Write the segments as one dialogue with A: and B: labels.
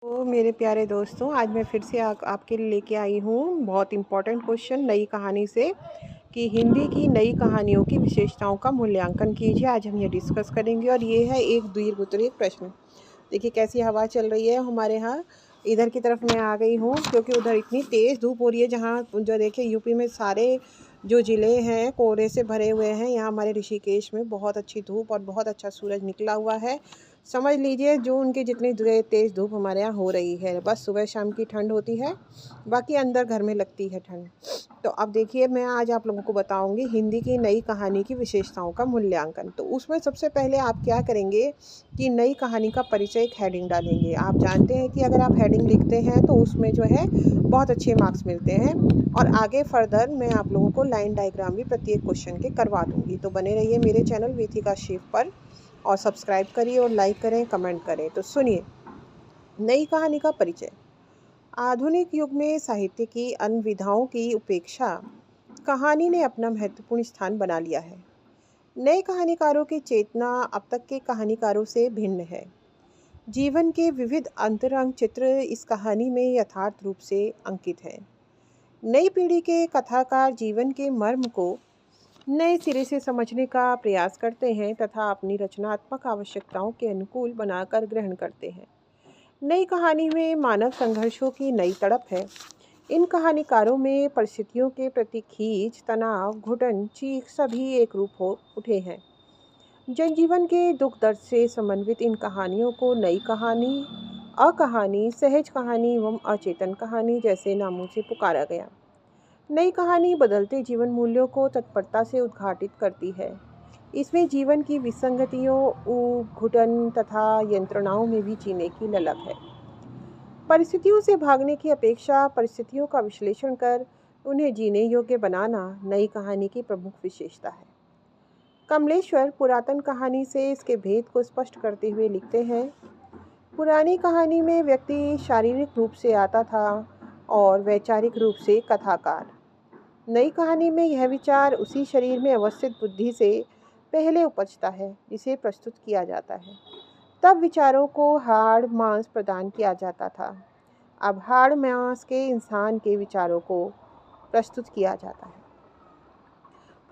A: तो मेरे प्यारे दोस्तों, आज मैं फिर से आपके लिए लेके आई हूँ बहुत इम्पोर्टेंट क्वेश्चन नई कहानी से कि हिंदी की नई कहानियों की विशेषताओं का मूल्यांकन कीजिए। आज हम ये डिस्कस करेंगे और ये है एक दीर्घ उत्तरीय प्रश्न। देखिए कैसी हवा चल रही है हमारे यहाँ। इधर की तरफ मैं आ गई हूँ क्योंकि उधर इतनी तेज़ धूप हो रही है, जहाँ जो देखिए यूपी में सारे जो ज़िले हैं कोहरे से भरे हुए हैं, यहाँ हमारे ऋषिकेश में बहुत अच्छी धूप और बहुत अच्छा सूरज निकला हुआ है। समझ लीजिए जो उनकी जितनी तेज़ धूप हमारे यहाँ हो रही है, बस सुबह शाम की ठंड होती है, बाकी अंदर घर में लगती है ठंड। तो अब देखिए मैं आज आप लोगों को बताऊंगी हिंदी की नई कहानी की विशेषताओं का मूल्यांकन। तो उसमें सबसे पहले आप क्या करेंगे कि नई कहानी का परिचय एक हेडिंग डालेंगे। आप जानते हैं कि अगर आप हेडिंग लिखते हैं तो उसमें जो है बहुत अच्छे मार्क्स मिलते हैं। और आगे फर्दर मैं आप लोगों को लाइन डायग्राम भी प्रत्येक क्वेश्चन के करवा दूंगी। तो बने रहिए मेरे चैनल वीथिका शिव पर और सब्सक्राइब करिए और लाइक करें, कमेंट करें। तो सुनिए नई कहानी का परिचय। आधुनिक युग में साहित्य की अन्य विधाओं की उपेक्षा कहानी ने अपना महत्वपूर्ण स्थान बना लिया है। नए कहानीकारों की चेतना अब तक के कहानीकारों से भिन्न है। जीवन के विविध अंतरंग चित्र इस कहानी में यथार्थ रूप से अंकित हैं। नई पीढ़ी के कथाकार जीवन के मर्म को नए सिरे से समझने का प्रयास करते हैं तथा अपनी रचनात्मक आवश्यकताओं के अनुकूल बनाकर ग्रहण करते हैं। नई कहानी में मानव संघर्षों की नई तड़प है। इन कहानीकारों में परिस्थितियों के प्रति खींच, तनाव, घुटन, चीख सभी एक रूप हो उठे हैं। जनजीवन के दुख दर्द से समन्वित इन कहानियों को नई कहानी, अकहानी, सहज कहानी एवं अचेतन कहानी जैसे नामों से पुकारा गया। नई कहानी बदलते जीवन मूल्यों को तत्परता से उद्घाटित करती है। इसमें जीवन की विसंगतियों, ऊब, घुटन तथा यंत्रणाओं में भी जीने की ललक है। परिस्थितियों से भागने की अपेक्षा परिस्थितियों का विश्लेषण कर उन्हें जीने योग्य बनाना नई कहानी की प्रमुख विशेषता है। कमलेश्वर पुरातन कहानी से इसके भेद को स्पष्ट करते हुए लिखते हैं, पुरानी कहानी में व्यक्ति शारीरिक रूप से आता था और वैचारिक रूप से कथाकार। नई कहानी में यह विचार उसी शरीर में अवस्थित बुद्धि से पहले उपजता है जिसे प्रस्तुत किया जाता है। तब विचारों को हाड़ मांस प्रदान किया जाता था, अब हाड़ मांस के इंसान के विचारों को प्रस्तुत किया जाता है।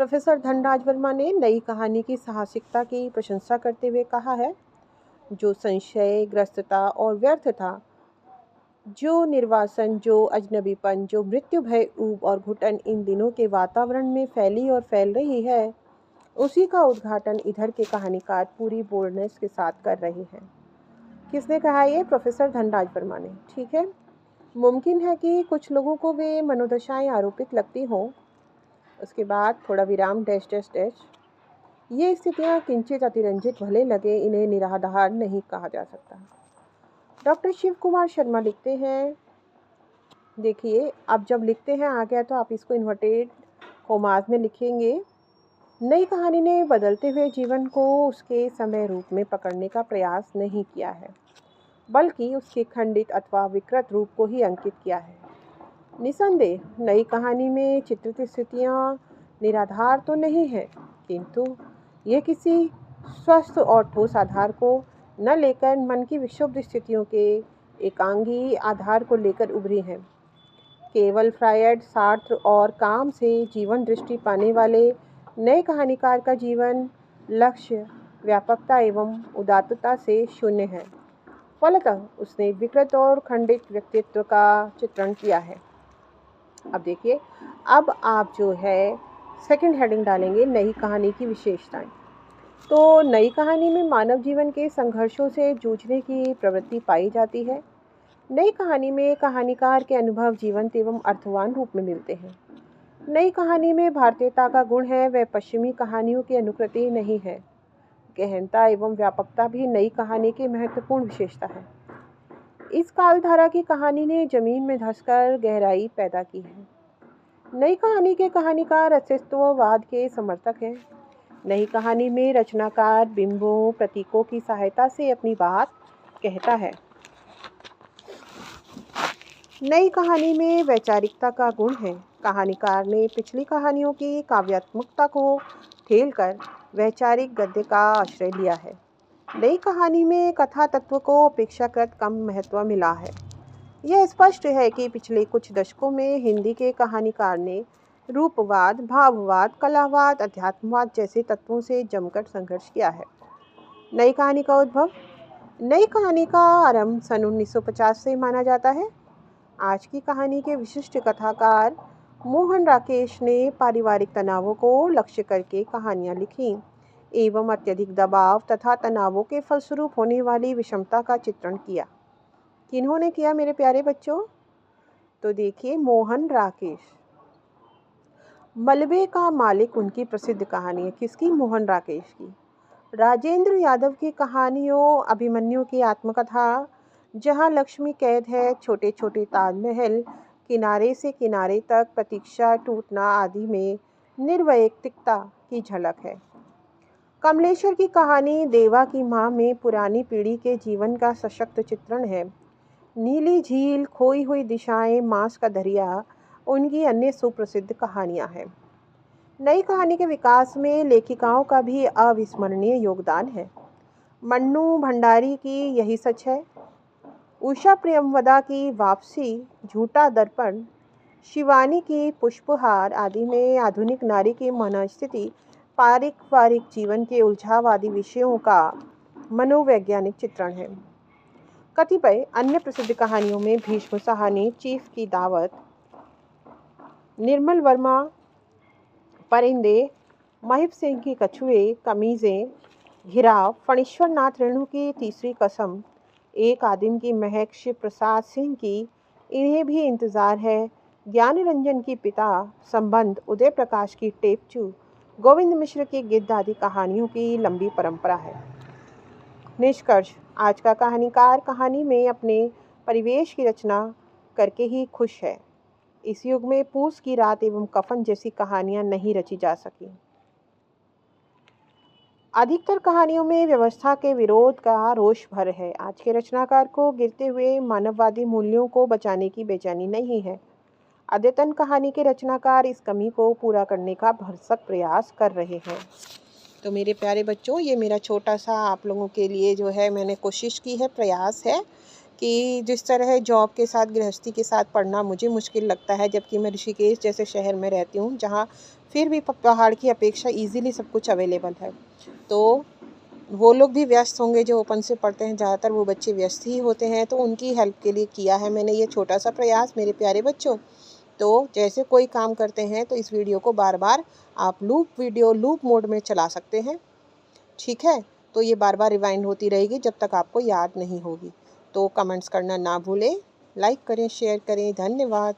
A: प्रोफेसर धनराज वर्मा ने नई कहानी की साहसिकता की प्रशंसा करते हुए कहा है, जो संशय, ग्रस्तता और व्यर्थ था, जो निर्वासन, जो अजनबीपन, जो मृत्यु भय, ऊब और घुटन इन दिनों के वातावरण में फैली और फैल रही है, उसी का उद्घाटन इधर के कहानीकार पूरी बोल्डनेस के साथ कर रहे हैं। किसने कहा ये? प्रोफेसर धनराज वर्मा ने। ठीक है, मुमकिन है कि कुछ लोगों को वे मनोदशाएं आरोपित लगती हों। उसके बाद थोड़ा विराम, डैश डैश डैश। ये स्थितियां किंचित अतिरंजित भले लगे, इन्हें निराधार नहीं कहा जा सकता। डॉक्टर शिव कुमार शर्मा लिखते हैं, देखिए अब जब लिखते हैं आ गया तो आप इसको इन्वर्टेड कोमास में लिखेंगे। नई कहानी ने बदलते हुए जीवन को उसके समय रूप में पकड़ने का प्रयास नहीं किया है, बल्कि उसके खंडित अथवा विकृत रूप को ही अंकित किया है। निसंदेह नई कहानी में चित्रित स्थितियाँ निराधार तो नहीं है, किंतु ये किसी स्वस्थ और ठोस आधार को न लेकर मन की विक्षुब्ध स्थितियों के एकांगी आधार को लेकर उभरी हैं। केवल फ्रायड, सार्त्र और काम से जीवन दृष्टि पाने वाले नए कहानीकार का जीवन लक्ष्य, व्यापकता एवं उदात्तता से शून्य है। फलतः उसने विकृत और खंडित व्यक्तित्व का चित्रण किया है। अब देखिए, अब आप जो है सेकंड हेडिंग डालेंगे नई कहानी की विशेषताएं। तो नई कहानी में मानव जीवन के संघर्षों से जूझने की प्रवृत्ति पाई जाती है। नई कहानी में कहानीकार के अनुभव जीवंत एवं अर्थवान रूप में मिलते हैं। नई कहानी में भारतीयता का गुण है, वह पश्चिमी कहानियों की अनुकृति नहीं है। गहनता एवं व्यापकता भी नई कहानी की महत्वपूर्ण विशेषता है। इस कालधारा की कहानी ने जमीन में धंसकर गहराई पैदा की है। नई कहानी के कहानीकार अस्तित्ववाद के समर्थक हैं। नई कहानी में रचनाकार बिंबों, प्रतीकों की सहायता से अपनी बात कहता है। नई कहानी में वैचारिकता का गुण है। कहानीकार ने पिछली कहानियों की काव्यात्मकता को ठेलकर वैचारिक गद्य का आश्रय लिया है। नई कहानी में कथा तत्व को अपेक्षाकृत कम महत्व मिला है। यह स्पष्ट है कि पिछले कुछ दशकों में हिंदी के कहानीकार ने रूपवाद, भाववाद, कलावाद, अध्यात्मवाद जैसे तत्वों से जमकर संघर्ष किया है। नई कहानी का उद्भव। नई कहानी का आरंभ सन 1950 से माना जाता है। आज की कहानी के विशिष्ट कथाकार मोहन राकेश ने पारिवारिक तनावों को लक्ष्य करके कहानियाँ लिखी एवं अत्यधिक दबाव तथा तनावों के फलस्वरूप होने वाली विषमता का चित्रण किया। किन्होंने किया मेरे प्यारे बच्चों? तो देखिए, मोहन राकेश। मलबे का मालिक उनकी प्रसिद्ध कहानी है। किसकी? मोहन राकेश की। राजेंद्र यादव की कहानियों अभिमन्यु की आत्मकथा, जहां लक्ष्मी कैद है, छोटे छोटे ताजमहल, किनारे से किनारे तक, प्रतीक्षा टूटना आदि में निर्वैयक्तिकता की झलक है। कमलेश्वर की कहानी देवा की माँ में पुरानी पीढ़ी के जीवन का सशक्त चित्रण है। नीली झील, खोई हुई दिशाएं, मांस का दरिया उनकी अन्य सुप्रसिद्ध कहानियां हैं। नई कहानी के विकास में लेखिकाओं का भी अविस्मरणीय योगदान है। मन्नू भंडारी की यही सच है, उषा प्रियमवदा की वापसी, झूठा दर्पण, शिवानी की पुष्पहार आदि में आधुनिक नारी की मनोस्थिति, पारिवारिक जीवन के उलझाव आदि विषयों का मनोवैज्ञानिक चित्रण है। कतिपय अन्य प्रसिद्ध कहानियों में भीष्म साहनी, चीफ की दावत, निर्मल वर्मा परिंदे, महिप सिंह की कछुए, कमीज़ें, घिराव, फणीश्वर नाथ रेणु की तीसरी कसम, एक आदिम की महक, शिव प्रसाद सिंह की इन्हें भी इंतज़ार है, ज्ञान रंजन की पिता, संबंध, उदय प्रकाश की टेपचू, गोविंद मिश्र की गिद्ध आदि कहानियों की लंबी परंपरा है। निष्कर्ष। आज का कहानीकार कहानी में अपने परिवेश की रचना करके ही खुश है। इस युग में पूस की रात एवं कफन जैसी कहानियां नहीं रची जा सकी। अधिकतर कहानियों में व्यवस्था के विरोध का रोष भर है। आज के रचनाकार को गिरते हुए मानववादी मूल्यों को बचाने की बेचैनी नहीं है। अद्यतन कहानी के रचनाकार इस कमी को पूरा करने का भरसक प्रयास कर रहे हैं। तो मेरे प्यारे बच्चों, ये मेरा छोटा सा आप लोगों के लिए जो है मैंने कोशिश की है, प्रयास है कि जिस तरह जॉब के साथ गृहस्थी के साथ पढ़ना मुझे मुश्किल लगता है, जबकि मैं ऋषिकेश जैसे शहर में रहती हूँ जहाँ फिर भी पहाड़ की अपेक्षा इजीली सब कुछ अवेलेबल है। तो वो लोग भी व्यस्त होंगे जो ओपन से पढ़ते हैं, ज़्यादातर वो बच्चे व्यस्त ही होते हैं, तो उनकी हेल्प के लिए किया है मैंने ये छोटा सा प्रयास मेरे प्यारे बच्चों। तो जैसे कोई काम करते हैं तो इस वीडियो को बार बार आप लूप मोड में चला सकते हैं, ठीक है? तो ये बार बार रिवाइंड होती रहेगी जब तक आपको याद नहीं होगी। तो कमेंट्स करना ना भूलें, लाइक करें, शेयर करें। धन्यवाद।